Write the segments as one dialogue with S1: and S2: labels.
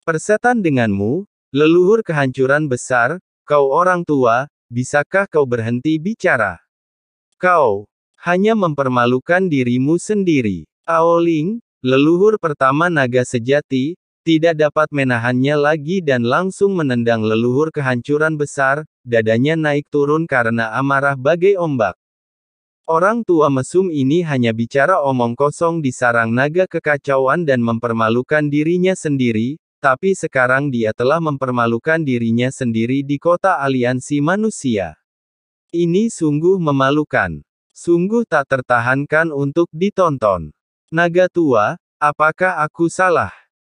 S1: Persetan denganmu, leluhur kehancuran besar, kau orang tua, bisakah kau berhenti bicara? Kau hanya mempermalukan dirimu sendiri. Aoling, leluhur pertama naga sejati, tidak dapat menahannya lagi dan langsung menendang leluhur kehancuran besar, dadanya naik turun karena amarah bagai ombak. Orang tua mesum ini hanya bicara omong kosong di sarang naga kekacauan dan mempermalukan dirinya sendiri, tapi sekarang dia telah mempermalukan dirinya sendiri di kota aliansi manusia. Ini sungguh memalukan. Sungguh tak tertahankan untuk ditonton. Naga tua, apakah aku salah?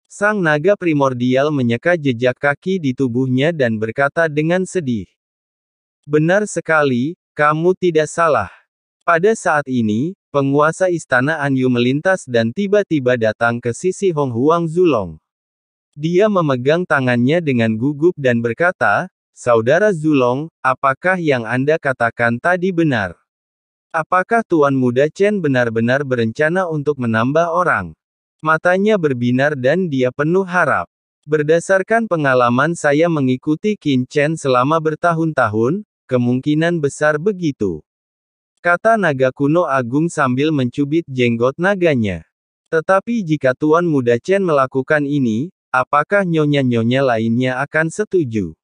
S1: Sang naga primordial menyeka jejak kaki di tubuhnya dan berkata dengan sedih. Benar sekali, kamu tidak salah. Pada saat ini, penguasa istana Anyu melintas dan tiba-tiba datang ke sisi Hong Huang Zulong. Dia memegang tangannya dengan gugup dan berkata, Saudara Zulong, apakah yang Anda katakan tadi benar? Apakah Tuan Muda Chen benar-benar berencana untuk menambah orang? Matanya berbinar dan dia penuh harap. Berdasarkan pengalaman saya mengikuti Qin Chen selama bertahun-tahun, kemungkinan besar begitu. Kata naga kuno agung sambil mencubit jenggot naganya. Tetapi jika Tuan Muda Chen melakukan ini, apakah nyonya-nyonya lainnya akan setuju?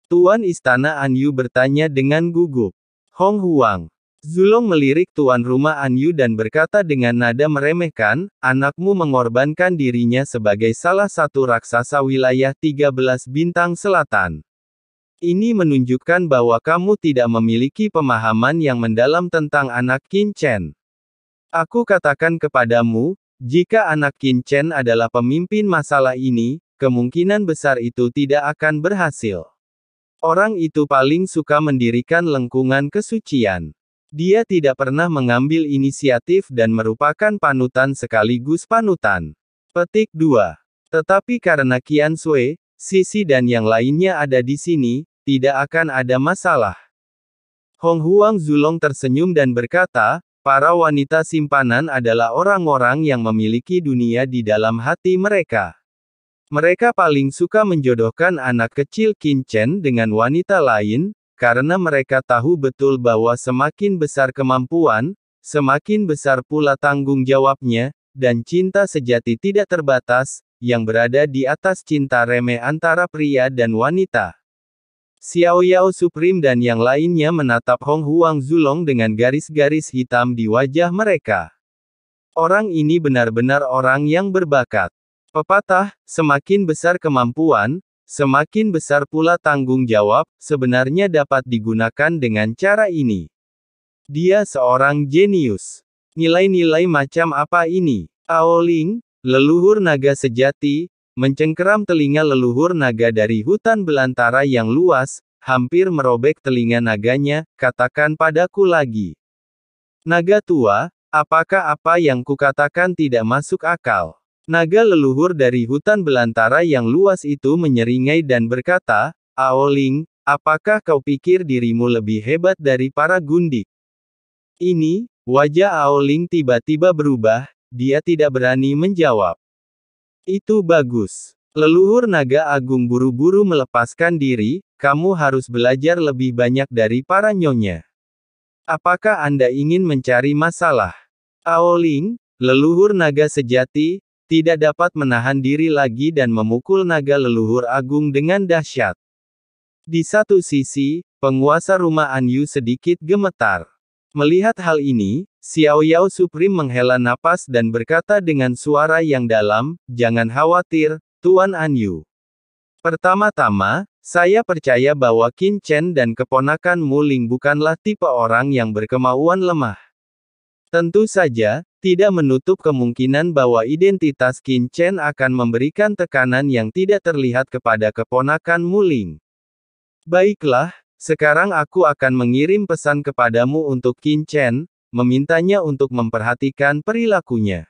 S1: Tuan Istana Anyu bertanya dengan gugup. Hong Huang Zulong melirik tuan rumah Anyu dan berkata dengan nada meremehkan, anakmu mengorbankan dirinya sebagai salah satu raksasa wilayah 13 bintang selatan. Ini menunjukkan bahwa kamu tidak memiliki pemahaman yang mendalam tentang anak Qin Chen. Aku katakan kepadamu, jika anak Qin Chen adalah pemimpin masalah ini, kemungkinan besar itu tidak akan berhasil. Orang itu paling suka mendirikan lengkungan kesucian. Dia tidak pernah mengambil inisiatif dan merupakan panutan sekaligus panutan. Petik 2. Tetapi karena Qian Sui, Sisi dan yang lainnya ada di sini, tidak akan ada masalah. Hong Huang Zulong tersenyum dan berkata, para wanita simpanan adalah orang-orang yang memiliki dunia di dalam hati mereka. Mereka paling suka menjodohkan anak kecil Qin Chen dengan wanita lain, karena mereka tahu betul bahwa semakin besar kemampuan, semakin besar pula tanggung jawabnya, dan cinta sejati tidak terbatas, yang berada di atas cinta remeh antara pria dan wanita. Xiao Yao Supreme dan yang lainnya menatap Hong Huang Zulong dengan garis-garis hitam di wajah mereka. Orang ini benar-benar orang yang berbakat. Pepatah, semakin besar kemampuan, semakin besar pula tanggung jawab, sebenarnya dapat digunakan dengan cara ini. Dia seorang jenius. Nilai-nilai macam apa ini? Aoling, leluhur naga sejati, mencengkeram telinga leluhur naga dari hutan belantara yang luas, hampir merobek telinga naganya, katakan padaku lagi. Naga tua, apakah apa yang kukatakan tidak masuk akal? Naga leluhur dari hutan belantara yang luas itu menyeringai dan berkata, Aoling, apakah kau pikir dirimu lebih hebat dari para gundik? Ini, wajah Aoling tiba-tiba berubah, dia tidak berani menjawab. Itu bagus. Leluhur naga agung buru-buru melepaskan diri, kamu harus belajar lebih banyak dari para nyonya. Apakah Anda ingin mencari masalah? Aoling, leluhur naga sejati, tidak dapat menahan diri lagi dan memukul naga leluhur agung dengan dahsyat. Di satu sisi, penguasa rumah Anyu sedikit gemetar. Melihat hal ini, Xiao Yao Supreme menghela napas dan berkata dengan suara yang dalam, jangan khawatir, Tuan Anyu. Pertama-tama, saya percaya bahwa Qin Chen dan keponakan Mu Ling bukanlah tipe orang yang berkemauan lemah. Tentu saja, tidak menutup kemungkinan bahwa identitas Qin Chen akan memberikan tekanan yang tidak terlihat kepada keponakan Mu Ling. Baiklah, sekarang aku akan mengirim pesan kepadamu untuk Qin Chen, memintanya untuk memperhatikan perilakunya.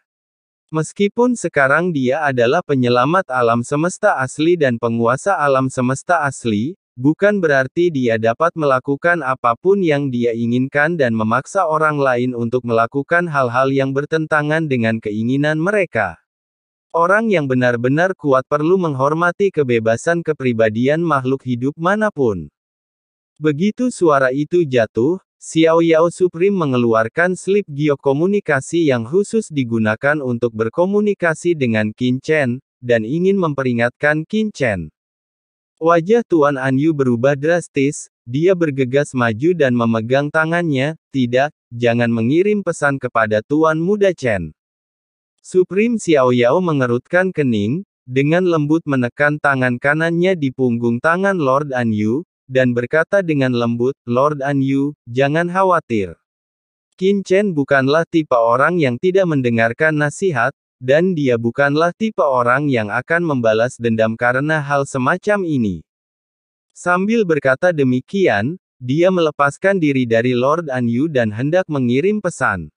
S1: Meskipun sekarang dia adalah penyelamat alam semesta asli dan penguasa alam semesta asli, bukan berarti dia dapat melakukan apapun yang dia inginkan dan memaksa orang lain untuk melakukan hal-hal yang bertentangan dengan keinginan mereka. Orang yang benar-benar kuat perlu menghormati kebebasan kepribadian makhluk hidup manapun. Begitu suara itu jatuh, Xiao Yao Supreme mengeluarkan slip geokomunikasi yang khusus digunakan untuk berkomunikasi dengan Qin Chen, dan ingin memperingatkan Qin Chen. Wajah Tuan Anyu berubah drastis, dia bergegas maju dan memegang tangannya, tidak, jangan mengirim pesan kepada Tuan Muda Chen. Supreme Xiao Yao mengerutkan kening, dengan lembut menekan tangan kanannya di punggung tangan Lord Anyu, dan berkata dengan lembut, Lord Anyu, jangan khawatir. Qin Chen bukanlah tipe orang yang tidak mendengarkan nasihat, dan dia bukanlah tipe orang yang akan membalas dendam karena hal semacam ini. Sambil berkata demikian, dia melepaskan diri dari Lord Anyu dan hendak mengirim pesan.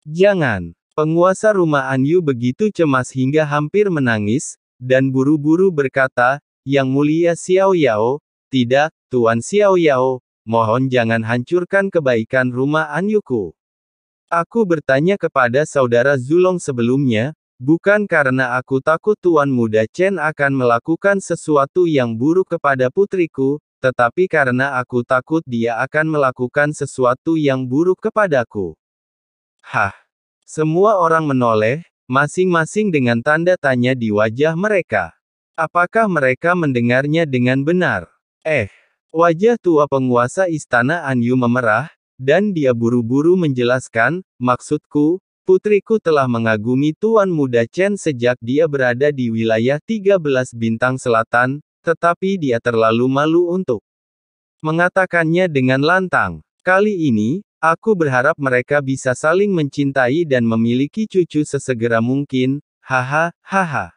S1: Jangan. Penguasa rumah Anyu begitu cemas hingga hampir menangis, dan buru-buru berkata, Yang Mulia Xiao Yao, tidak, Tuan Xiao Yao, mohon jangan hancurkan kebaikan rumah Anyuku. Aku bertanya kepada saudara Zulong sebelumnya, bukan karena aku takut Tuan Muda Chen akan melakukan sesuatu yang buruk kepada putriku, tetapi karena aku takut dia akan melakukan sesuatu yang buruk kepadaku. Hah! Semua orang menoleh, masing-masing dengan tanda tanya di wajah mereka. Apakah mereka mendengarnya dengan benar? Wajah tua penguasa istana Anyu memerah, dan dia buru-buru menjelaskan, maksudku, putriku telah mengagumi Tuan Muda Chen sejak dia berada di wilayah 13 bintang selatan, tetapi dia terlalu malu untuk mengatakannya dengan lantang. Kali ini, aku berharap mereka bisa saling mencintai dan memiliki cucu sesegera mungkin, haha, haha.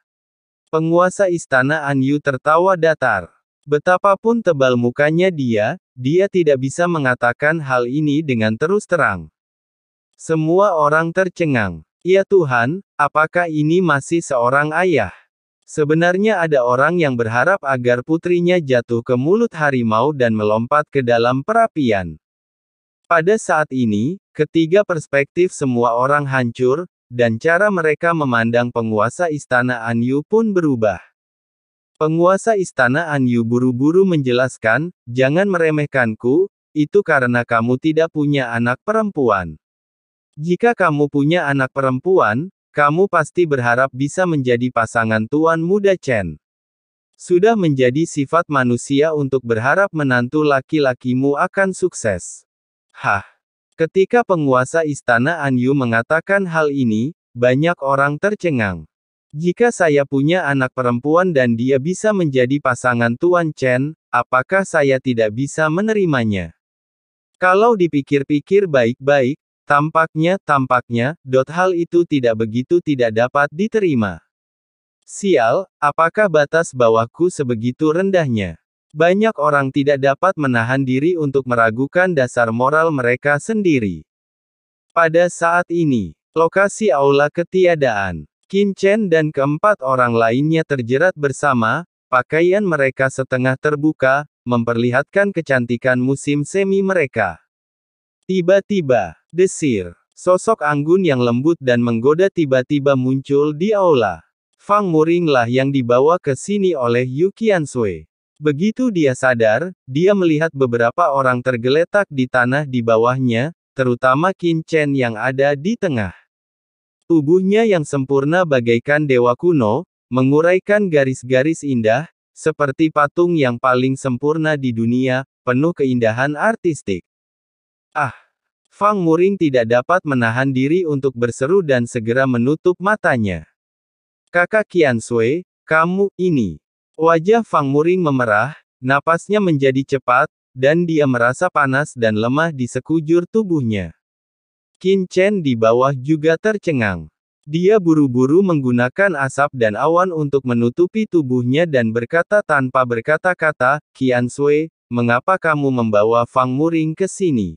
S1: Penguasa istana Anyu tertawa datar. Betapapun tebal mukanya dia tidak bisa mengatakan hal ini dengan terus terang. Semua orang tercengang. Ya Tuhan, apakah ini masih seorang ayah? Sebenarnya ada orang yang berharap agar putrinya jatuh ke mulut harimau dan melompat ke dalam perapian. Pada saat ini, ketiga perspektif semua orang hancur, dan cara mereka memandang penguasa istana Anyu pun berubah. Penguasa istana Anyu buru-buru menjelaskan, jangan meremehkanku, itu karena kamu tidak punya anak perempuan. Jika kamu punya anak perempuan, kamu pasti berharap bisa menjadi pasangan Tuan Muda Chen. Sudah menjadi sifat manusia untuk berharap menantu laki-lakimu akan sukses. Hah! Ketika penguasa istana Anyu mengatakan hal ini, banyak orang tercengang. Jika saya punya anak perempuan dan dia bisa menjadi pasangan Tuan Chen, apakah saya tidak bisa menerimanya? Kalau dipikir-pikir baik-baik, tampaknya, hal itu tidak begitu tidak dapat diterima. Sial, apakah batas bawahku sebegitu rendahnya? Banyak orang tidak dapat menahan diri untuk meragukan dasar moral mereka sendiri. Pada saat ini, lokasi aula ketiadaan. Qin Chen dan keempat orang lainnya terjerat bersama, pakaian mereka setengah terbuka, memperlihatkan kecantikan musim semi mereka. Tiba-tiba, desir, sosok anggun yang lembut dan menggoda tiba-tiba muncul di aula. Fang Muring lah yang dibawa ke sini oleh Yu Qiansui. Begitu dia sadar, dia melihat beberapa orang tergeletak di tanah di bawahnya, terutama Qin Chen yang ada di tengah. Tubuhnya yang sempurna bagaikan dewa kuno, menguraikan garis-garis indah, seperti patung yang paling sempurna di dunia, penuh keindahan artistik. Fang Muring tidak dapat menahan diri untuk berseru dan segera menutup matanya. Kakak Qiansui, kamu, ini. Wajah Fang Muring memerah, napasnya menjadi cepat, dan dia merasa panas dan lemah di sekujur tubuhnya. Qin Chen di bawah juga tercengang. Dia buru-buru menggunakan asap dan awan untuk menutupi tubuhnya dan berkata tanpa berkata-kata, Qiansui, mengapa kamu membawa Fang Muring ke sini?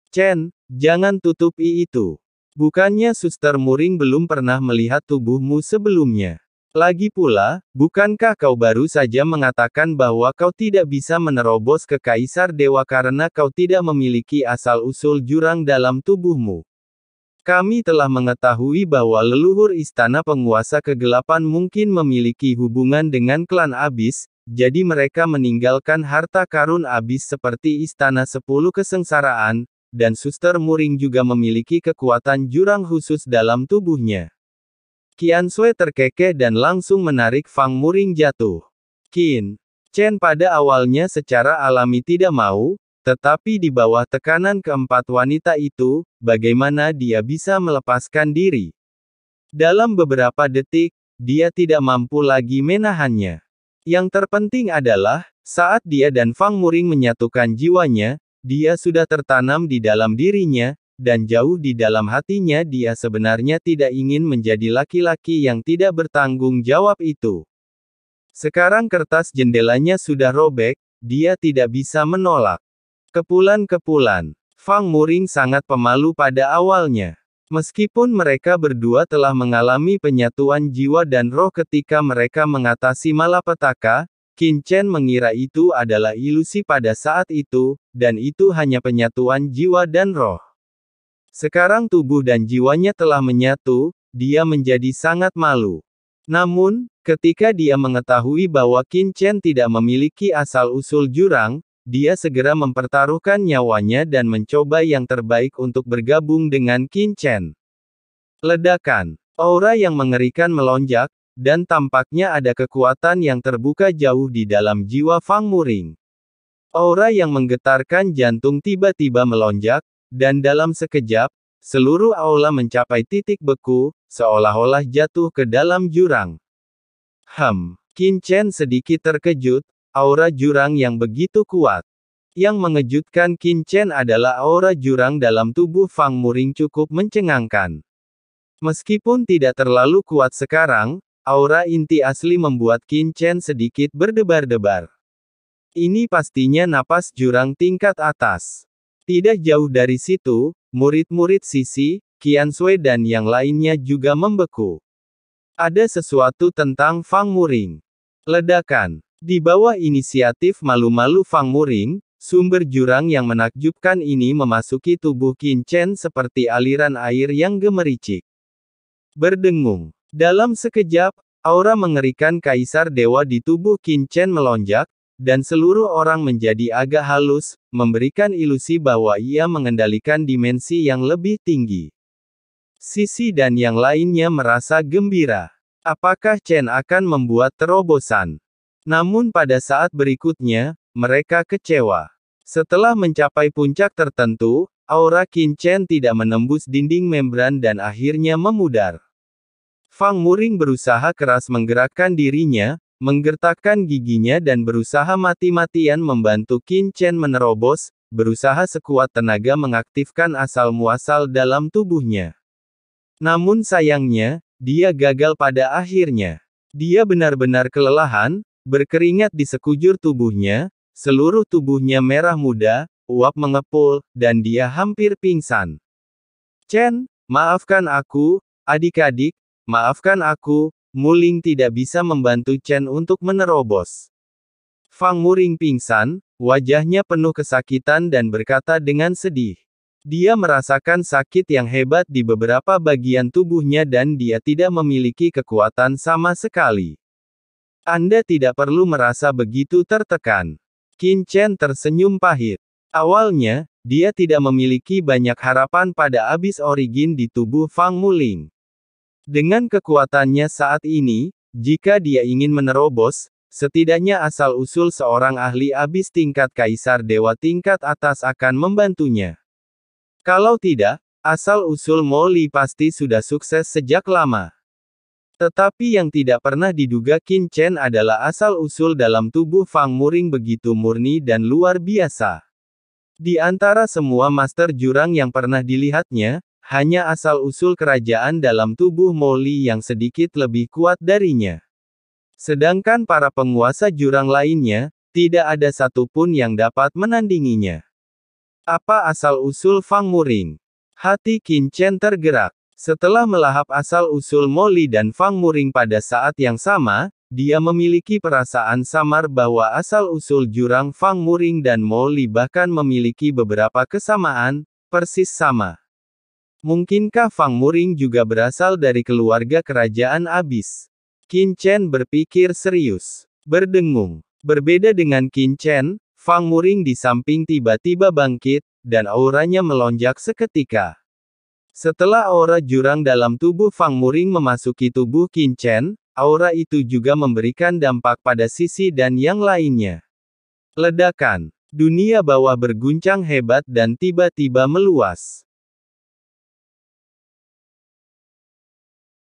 S1: Chen, jangan tutupi itu. Bukannya Suster Muring belum pernah melihat tubuhmu sebelumnya? Lagi pula, bukankah kau baru saja mengatakan bahwa kau tidak bisa menerobos ke Kaisar Dewa karena kau tidak memiliki asal-usul jurang dalam tubuhmu? Kami telah mengetahui bahwa leluhur istana penguasa kegelapan mungkin memiliki hubungan dengan klan Abyss, jadi mereka meninggalkan harta karun Abyss seperti Istana 10 Kesengsaraan, dan Suster Muring juga memiliki kekuatan jurang khusus dalam tubuhnya. Qiansui terkekeh dan langsung menarik Fang Muring jatuh. Qin Chen pada awalnya secara alami tidak mau, tetapi di bawah tekanan keempat wanita itu, bagaimana dia bisa melepaskan diri? Dalam beberapa detik, dia tidak mampu lagi menahannya. Yang terpenting adalah, saat dia dan Fang Muring menyatukan jiwanya, dia sudah tertanam di dalam dirinya, dan jauh di dalam hatinya dia sebenarnya tidak ingin menjadi laki-laki yang tidak bertanggung jawab itu. Sekarang kertas jendelanya sudah robek, dia tidak bisa menolak. Kepulan-kepulan. Fang Muring sangat pemalu pada awalnya. Meskipun mereka berdua telah mengalami penyatuan jiwa dan roh ketika mereka mengatasi malapetaka, Qin Chen mengira itu adalah ilusi pada saat itu, dan itu hanya penyatuan jiwa dan roh. Sekarang tubuh dan jiwanya telah menyatu, dia menjadi sangat malu. Namun, ketika dia mengetahui bahwa Qin Chen tidak memiliki asal-usul jurang, dia segera mempertaruhkan nyawanya dan mencoba yang terbaik untuk bergabung dengan Qin Chen. Ledakan. Aura yang mengerikan melonjak, dan tampaknya ada kekuatan yang terbuka jauh di dalam jiwa Fang Muring. Aura yang menggetarkan jantung tiba-tiba melonjak, dan dalam sekejap, seluruh aula mencapai titik beku, seolah-olah jatuh ke dalam jurang. Qin Chen sedikit terkejut. Aura jurang yang begitu kuat. Yang mengejutkan Qin Chen adalah aura jurang dalam tubuh Fang Muring cukup mencengangkan. Meskipun tidak terlalu kuat sekarang, aura inti asli membuat Qin Chen sedikit berdebar-debar. Ini pastinya napas jurang tingkat atas. Tidak jauh dari situ, murid-murid Sisi, Qiansui dan yang lainnya juga membeku. Ada sesuatu tentang Fang Muring. Ledakan. Di bawah inisiatif malu-malu Fang Muring, sumber jurang yang menakjubkan ini memasuki tubuh Qin Chen seperti aliran air yang gemericik. Berdengung. Dalam sekejap, aura mengerikan Kaisar Dewa di tubuh Qin Chen melonjak, dan seluruh orang menjadi agak halus, memberikan ilusi bahwa ia mengendalikan dimensi yang lebih tinggi. Sisi dan yang lainnya merasa gembira. Apakah Chen akan membuat terobosan? Namun pada saat berikutnya, mereka kecewa. Setelah mencapai puncak tertentu, aura Qin Chen tidak menembus dinding membran dan akhirnya memudar. Fang Muring berusaha keras menggerakkan dirinya, menggertakkan giginya dan berusaha mati-matian membantu Qin Chen menerobos, berusaha sekuat tenaga mengaktifkan asal-muasal dalam tubuhnya. Namun sayangnya, dia gagal pada akhirnya. Dia benar-benar kelelahan, berkeringat di sekujur tubuhnya, seluruh tubuhnya merah muda, uap mengepul, dan dia hampir pingsan. Chen, maafkan aku, adik-adik, maafkan aku, Muling tidak bisa membantu Chen untuk menerobos. Fang Muring pingsan, wajahnya penuh kesakitan dan berkata dengan sedih. Dia merasakan sakit yang hebat di beberapa bagian tubuhnya dan dia tidak memiliki kekuatan sama sekali. Anda tidak perlu merasa begitu tertekan. Qin Chen tersenyum pahit. Awalnya, dia tidak memiliki banyak harapan pada Abyss Origin di tubuh Fang Muling. Dengan kekuatannya saat ini, jika dia ingin menerobos, setidaknya asal-usul seorang ahli Abyss tingkat Kaisar Dewa tingkat atas akan membantunya. Kalau tidak, asal-usul Mo Li pasti sudah sukses sejak lama. Tetapi yang tidak pernah diduga Qin Chen adalah asal-usul dalam tubuh Fang Muring begitu murni dan luar biasa. Di antara semua master jurang yang pernah dilihatnya, hanya asal-usul kerajaan dalam tubuh Mo Li yang sedikit lebih kuat darinya. Sedangkan para penguasa jurang lainnya, tidak ada satupun yang dapat menandinginya. Apa asal-usul Fang Muring? Hati Qin Chen tergerak. Setelah melahap asal-usul Mo Li dan Fang Muring pada saat yang sama, dia memiliki perasaan samar bahwa asal-usul jurang Fang Muring dan Mo Li bahkan memiliki beberapa kesamaan, persis sama. Mungkinkah Fang Muring juga berasal dari keluarga kerajaan abis? Qin Chen berpikir serius. Berdengung. Berbeda dengan Qin Chen, Fang Muring di samping tiba-tiba bangkit, dan auranya melonjak seketika. Setelah aura jurang dalam tubuh Fang Muring memasuki tubuh Qin Chen, aura itu juga memberikan dampak pada sisi dan yang lainnya. Ledakan. Dunia bawah berguncang hebat dan tiba-tiba meluas.